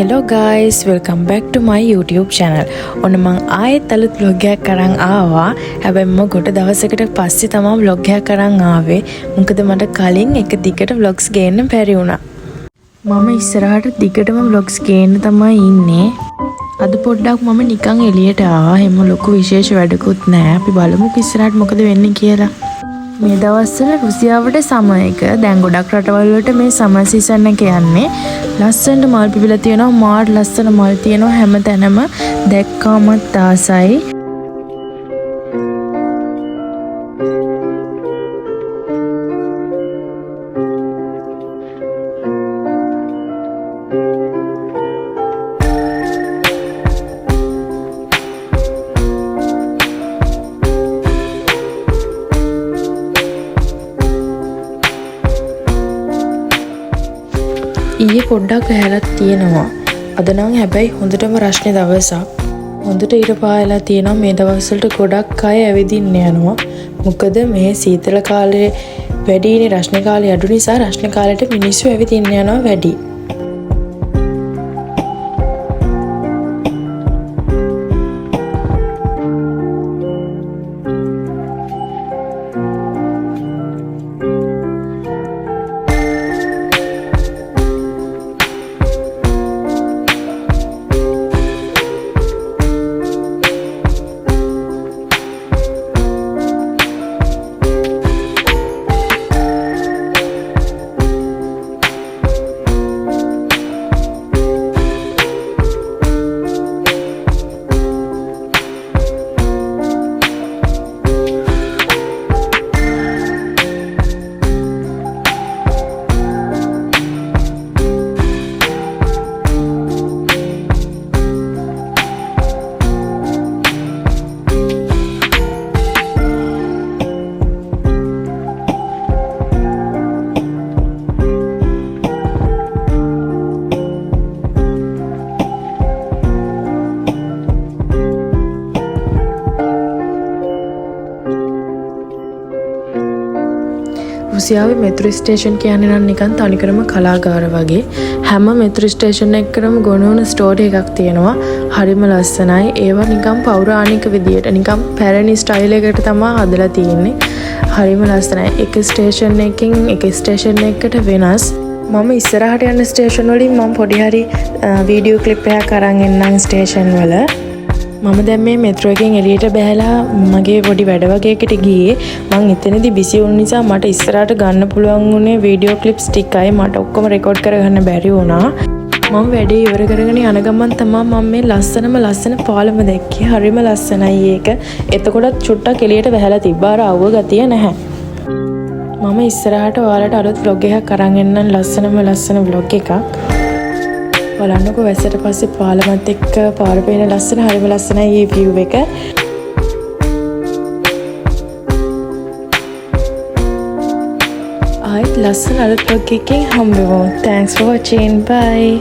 Hello guys, welcome back to my YouTube channel. ඔන්න මං ආයෙත් අලුත් vlog එකක් අරන් ආවා. හැබැයි මම ගොඩ දවසකට පස්සේ තමයි vlog එකක් අරන් ආවේ. මොකද මට කලින් එක දිගට vlogs ගේන්න බැරි වුණා. මම ඉස්සරහට දිගටම vlogs ගේන්න තමයි ඉන්නේ. අද පොඩ්ඩක් මම නිකන් එළියට ආවා. හැම ලොකු විශේෂ වැඩකුත් නැහැ. අපි බලමුකෝ ඉස්සරහට මොකද වෙන්නේ කියලා. මේ දවස්වල රුසියාවට සමර් එක දැන් ගොඩක් රටවල් වලට මේ සමර් සීසන් එක යන්නේ. ලස්සනට මල් පිපිලා තියෙනවා, මාඩ් ලස්සන මල් තියෙනවා හැමතැනම. දැක්කාමත් ආසයි. ඊයේ පොඩ්ඩක් වැහැලක් තියෙනවා. අද නම් හැබැයි හොඳටම රස්නේ දවසක්. හොඳට ඉර පායලා තියෙනවා. මේ දවස්වලට ගොඩක් අය ඇවිදින්න යනවා. මොකද මේ සීතල කාලේ වැඩිනේ, රස්නේ කාලේ අඩු නිසා රස්නේ කාලේට මිනිස්සු ඇවිදින්න යනවා වැඩි. රුසියාවේ මෙට්‍රෝ ස්ටේෂන් කියන්නේ නම් නිකන් තනිකරම කලාගාර වගේ. හැම මෙට්‍රෝ ස්ටේෂන් එකකම ගොනුවන ස්ටෝරි එකක් තියෙනවා. හරිම ලස්සනයි. ඒවා නිකන් පෞරාණික විදියට නිකන් පැරණි ස්ටයිල් එකකට තමයි හදලා තියෙන්නේ. හරිම ලස්සනයි. එක ස්ටේෂන් එකකින් එක ස්ටේෂන් එකකට වෙනස්. මම ඉස්සරහට යන ස්ටේෂන් වලින් මම පොඩි හරි වීඩියෝ ක්ලිප් එකක් අරන් එන්නම් ස්ටේෂන් වල. මම දැන් මේ මෙට්‍රෝ එකෙන් එළියට බැහැලා මගේ පොඩි වැඩ වගේකට ගියේ. මං එතනදී බිසි වුණ නිසා මට ඉස්සරහට ගන්න පුළුවන් වුණේ වීඩියෝ ක්ලිප්ස් ටිකයි. මට ඔක්කොම රෙකෝඩ් කරගන්න බැරි වුණා. මම වැඩේ ඉවර කරගෙන යන ගමන් තමයි මම මේ ලස්සන පාලම දැක්කේ. හරිම ලස්සනයි ඒක. එතකොටත් චුට්ටක් එළියට බැහැලා තිබ්බා. අර අවුව ගතිය නැහැ. මම ඉස්සරහට ඔයාලට අලුත් vlog එකක් අරන් එන්නම්. ලස්සන vlog එකක්. බලන්නකෝ වැස්සට පස්සේ පාලමත් එක්ක පාර පේන ලස්සන, හරිම ලස්සනයි මේ view එක. ආයෙත් ලස්සන අලුත් vlog එකකින් හම්බෙමු. Thanks for watching. Bye.